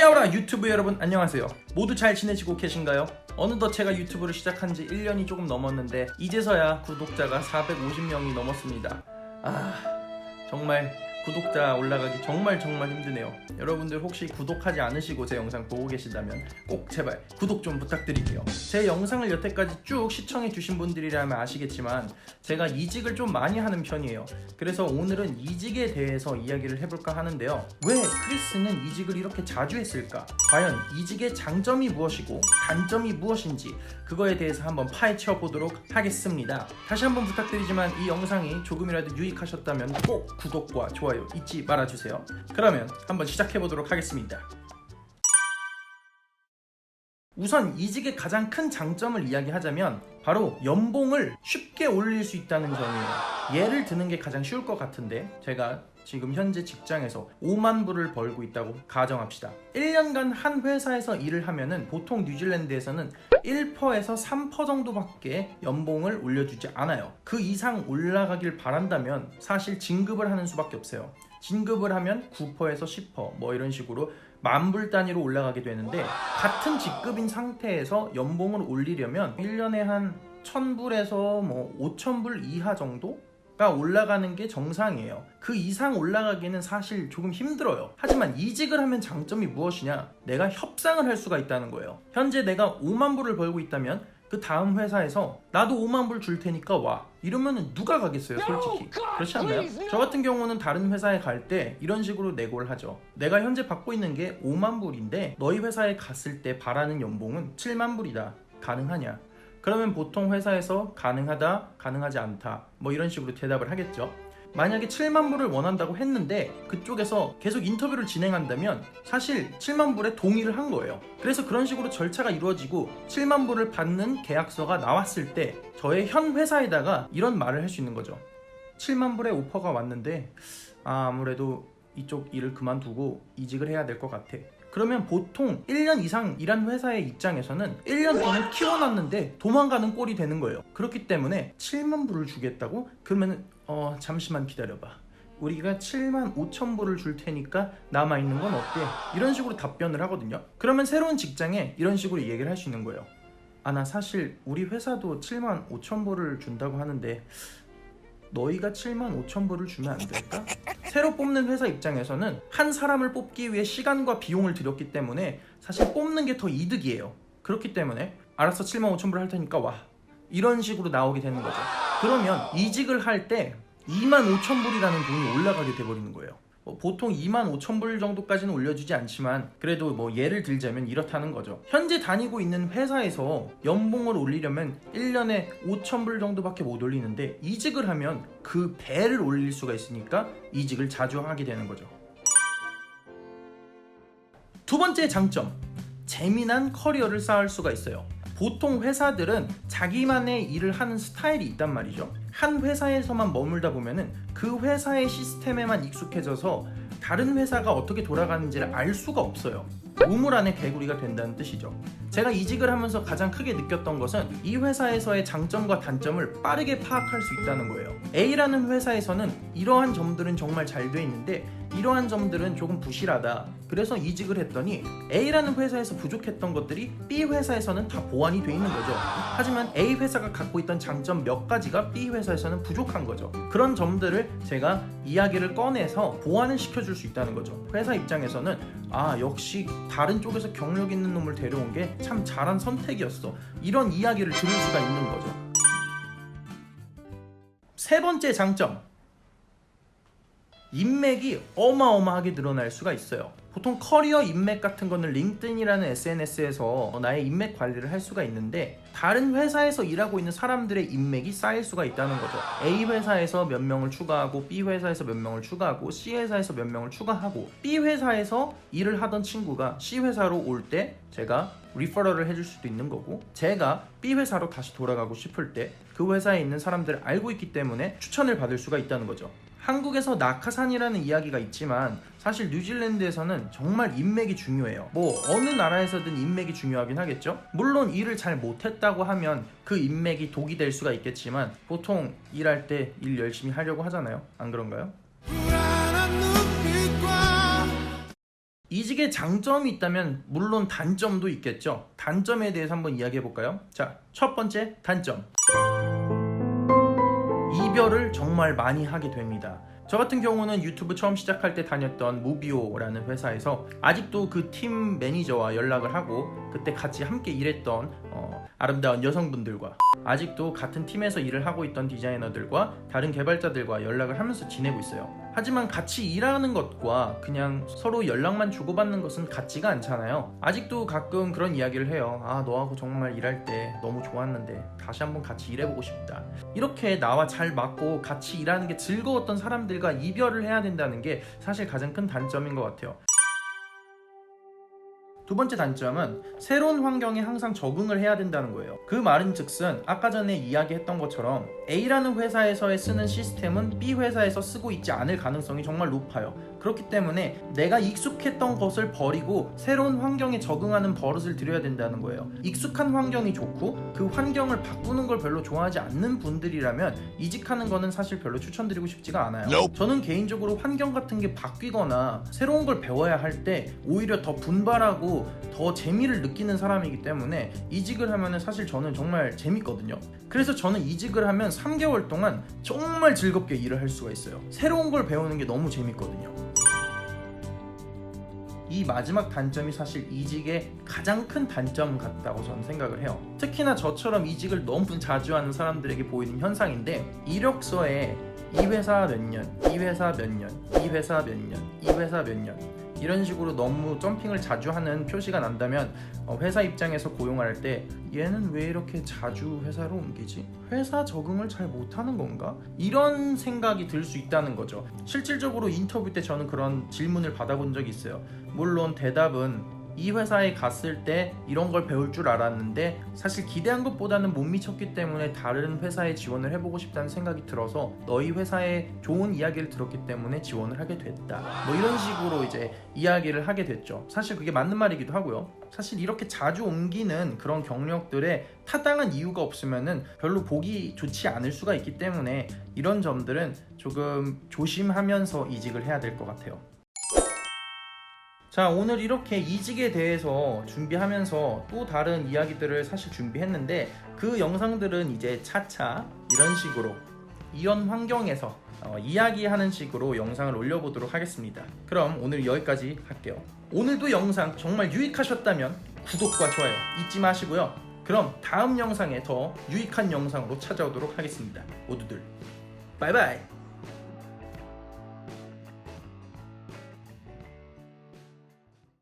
끼야오라 유튜브 여러분 안녕하세요. 모두 잘 지내시고 계신가요? 어느덧 제가 유튜브를 시작한 지 1년이 조금 넘었는데 이제서야 구독자가 450명이 넘었습니다. 정말 구독자 올라가기 정말 힘드네요. 여러분들 혹시 구독하지 않으시고 제 영상 보고 계신다면 꼭 제발 구독 좀 부탁드릴게요. 제 영상을 여태까지 쭉 시청해 주신 분들이라면 아시겠지만 제가 이직을 좀 많이 하는 편이에요. 그래서 오늘은 이직에 대해서 이야기를 해볼까 하는데요. 왜 크리스는 이직을 이렇게 자주 했을까? 과연 이직의 장점이 무엇이고 단점이 무엇인지 그거에 대해서 한번 파헤쳐 보도록 하겠습니다. 다시 한번 부탁드리지만 이 영상이 조금이라도 유익하셨다면 꼭 구독과 좋아요 잊지 말아주세요. 그러면 한번 시작해보도록 하겠습니다. 우선 이직의 가장 큰 장점을 이야기하자면 바로 연봉을 쉽게 올릴 수 있다는 점이에요. 예를 드는 게 가장 쉬울 것 같은데 제가 지금 현재 직장에서 5만 불을 벌고 있다고 가정합시다. 1년간 한 회사에서 일을 하면은 보통 뉴질랜드에서는 1%에서 3% 정도밖에 연봉을 올려주지 않아요. 그 이상 올라가길 바란다면 사실 진급을 하는 수밖에 없어요. 진급을 하면 9%에서 10% 뭐 이런 식으로 만불 단위로 올라가게 되는데 같은 직급인 상태에서 연봉을 올리려면 1년에 한 1000불에서 뭐 5000불 이하 정도가 올라가는 게 정상이에요. 그 이상 올라가기는 사실 조금 힘들어요. 하지만 이직을 하면 장점이 무엇이냐? 내가 협상을 할 수가 있다는 거예요. 현재 내가 5만 불을 벌고 있다면 그 다음 회사에서 나도 5만 불 줄 테니까 와 이러면 누가 가겠어요 솔직히. 그렇지 않나요? 저 같은 경우는 다른 회사에 갈 때 이런 식으로 내고를 하죠. 내가 현재 받고 있는 게 5만 불인데 너희 회사에 갔을 때 바라는 연봉은 7만 불이다. 가능하냐? 그러면 보통 회사에서 가능하다, 가능하지 않다 뭐 이런 식으로 대답을 하겠죠. 만약에 7만 불을 원한다고 했는데 그쪽에서 계속 인터뷰를 진행한다면 사실 7만 불에 동의를 한 거예요. 그래서 그런 식으로 절차가 이루어지고 7만 불을 받는 계약서가 나왔을 때 저의 현 회사에다가 이런 말을 할 수 있는 거죠. 7만 불의 오퍼가 왔는데 아무래도 이쪽 일을 그만두고 이직을 해야 될 것 같아. 그러면 보통 1년 이상 일한 회사의 입장에서는 1년 동안 키워놨는데 도망가는 꼴이 되는 거예요. 그렇기 때문에 7만 불을 주겠다고? 그러면 잠시만 기다려봐. 우리가 7만 5천 불을 줄 테니까 남아있는 건 어때? 이런 식으로 답변을 하거든요. 그러면 새로운 직장에 이런 식으로 얘기를 할 수 있는 거예요. 나 사실 우리 회사도 7만 5천 불을 준다고 하는데 너희가 7만 5천 불을 주면 안 될까? 새로 뽑는 회사 입장에서는 한 사람을 뽑기 위해 시간과 비용을 들였기 때문에 사실 뽑는 게 더 이득이에요. 그렇기 때문에 알았어 7만 5천 불 할 테니까 와 이런 식으로 나오게 되는 거죠. 그러면 이직을 할 때 2만 5천 불이라는 돈이 올라가게 돼버리는 거예요. 보통 2만 5천 불 정도까지는 올려주지 않지만 그래도 뭐 예를 들자면 이렇다는 거죠. 현재 다니고 있는 회사에서 연봉을 올리려면 1년에 5천 불 정도밖에 못 올리는데 이직을 하면 그 배를 올릴 수가 있으니까 이직을 자주 하게 되는 거죠. 두 번째 장점, 재미난 커리어를 쌓을 수가 있어요. 보통 회사들은 자기만의 일을 하는 스타일이 있단 말이죠. 한 회사에서만 머물다 보면은 그 회사의 시스템에만 익숙해져서 다른 회사가 어떻게 돌아가는지를 알 수가 없어요. 우물 안에 개구리가 된다는 뜻이죠. 제가 이직을 하면서 가장 크게 느꼈던 것은 이 회사에서의 장점과 단점을 빠르게 파악할 수 있다는 거예요. A라는 회사에서는 이러한 점들은 정말 잘 돼 있는데 이러한 점들은 조금 부실하다. 그래서 이직을 했더니 A라는 회사에서 부족했던 것들이 B 회사에서는 다 보완이 돼 있는 거죠. 하지만 A 회사가 갖고 있던 장점 몇 가지가 B 회사에서는 부족한 거죠. 그런 점들을 제가 이야기를 꺼내서 보완을 시켜줄 수 있다는 거죠. 회사 입장에서는 역시 다른 쪽에서 경력 있는 놈을 데려온 게 참 잘한 선택이었어. 이런 이야기를 들을 수가 있는 거죠. 세 번째 장점, 인맥이 어마어마하게 늘어날 수가 있어요. 보통 커리어 인맥 같은 거는 링크드인이라는 SNS에서 나의 인맥 관리를 할 수가 있는데 다른 회사에서 일하고 있는 사람들의 인맥이 쌓일 수가 있다는 거죠. A 회사에서 몇 명을 추가하고 B 회사에서 몇 명을 추가하고 C 회사에서 몇 명을 추가하고 B 회사에서 일을 하던 친구가 C 회사로 올 때 제가 리퍼럴을 해줄 수도 있는 거고 제가 B 회사로 다시 돌아가고 싶을 때 그 회사에 있는 사람들을 알고 있기 때문에 추천을 받을 수가 있다는 거죠. 한국에서 낙하산이라는 이야기가 있지만 사실 뉴질랜드에서는 정말 인맥이 중요해요. 뭐 어느 나라에서든 인맥이 중요하긴 하겠죠. 물론 일을 잘 못했다고 하면 그 인맥이 독이 될 수가 있겠지만 보통 일할 때 일 열심히 하려고 하잖아요. 안 그런가요? 이직의 장점이 있다면 물론 단점도 있겠죠. 단점에 대해서 한번 이야기해 볼까요? 자, 첫 번째 단점. 이별을 정말 많이 하게 됩니다. 저 같은 경우는 유튜브 처음 시작할 때 다녔던 무비오라는 회사에서 아직도 그 팀 매니저와 연락을 하고 그때 같이 함께 일했던 아름다운 여성분들과 아직도 같은 팀에서 일을 하고 있던 디자이너들과 다른 개발자들과 연락을 하면서 지내고 있어요. 하지만 같이 일하는 것과 그냥 서로 연락만 주고받는 것은 같지가 않잖아요. 아직도 가끔 그런 이야기를 해요. 아, 너하고 정말 일할 때 너무 좋았는데 다시 한번 같이 일해보고 싶다. 이렇게 나와 잘 맞고 같이 일하는 게 즐거웠던 사람들과 이별을 해야 된다는 게 사실 가장 큰 단점인 것 같아요. 두 번째 단점은 새로운 환경에 항상 적응을 해야 된다는 거예요. 그 말은 즉슨 아까 전에 이야기했던 것처럼 A라는 회사에서의 쓰는 시스템은 B 회사에서 쓰고 있지 않을 가능성이 정말 높아요. 그렇기 때문에 내가 익숙했던 것을 버리고 새로운 환경에 적응하는 버릇을 들여야 된다는 거예요. 익숙한 환경이 좋고 그 환경을 바꾸는 걸 별로 좋아하지 않는 분들이라면 이직하는 거는 사실 별로 추천드리고 싶지가 않아요. 저는 개인적으로 환경 같은 게 바뀌거나 새로운 걸 배워야 할 때 오히려 더 분발하고 더 재미를 느끼는 사람이기 때문에 이직을 하면은 사실 저는 정말 재밌거든요. 그래서 저는 이직을 하면 3개월 동안 정말 즐겁게 일을 할 수가 있어요. 새로운 걸 배우는 게 너무 재밌거든요. 이 마지막 단점이 사실 이직의 가장 큰 단점 같다고 저는 생각을 해요. 특히나 저처럼 이직을 너무 자주 하는 사람들에게 보이는 현상인데 이력서에 이 회사 몇 년, 이 회사 몇 년, 이 회사 몇 년, 이 회사 몇 년 이런 식으로 너무 점핑을 자주 하는 표시가 난다면 회사 입장에서 고용할 때 얘는 왜 이렇게 자주 회사로 옮기지? 회사 적응을 잘 못하는 건가? 이런 생각이 들 수 있다는 거죠. 실질적으로 인터뷰 때 저는 그런 질문을 받아본 적이 있어요. 물론 대답은 이 회사에 갔을 때 이런 걸 배울 줄 알았는데 사실 기대한 것보다는 못 미쳤기 때문에 다른 회사에 지원을 해보고 싶다는 생각이 들어서 너희 회사에 좋은 이야기를 들었기 때문에 지원을 하게 됐다. 뭐 이런 식으로 이제 이야기를 하게 됐죠. 사실 그게 맞는 말이기도 하고요. 사실 이렇게 자주 옮기는 그런 경력들에 타당한 이유가 없으면은 별로 보기 좋지 않을 수가 있기 때문에 이런 점들은 조금 조심하면서 이직을 해야 될 것 같아요. 자, 오늘 이렇게 이직에 대해서 준비하면서 또 다른 이야기들을 사실 준비했는데 그 영상들은 이제 차차 이런 식으로 이런 환경에서 이야기하는 식으로 영상을 올려보도록 하겠습니다. 그럼 오늘 여기까지 할게요. 오늘도 영상 정말 유익하셨다면 구독과 좋아요 잊지 마시고요. 그럼 다음 영상에 더 유익한 영상으로 찾아오도록 하겠습니다. 모두들 바이바이.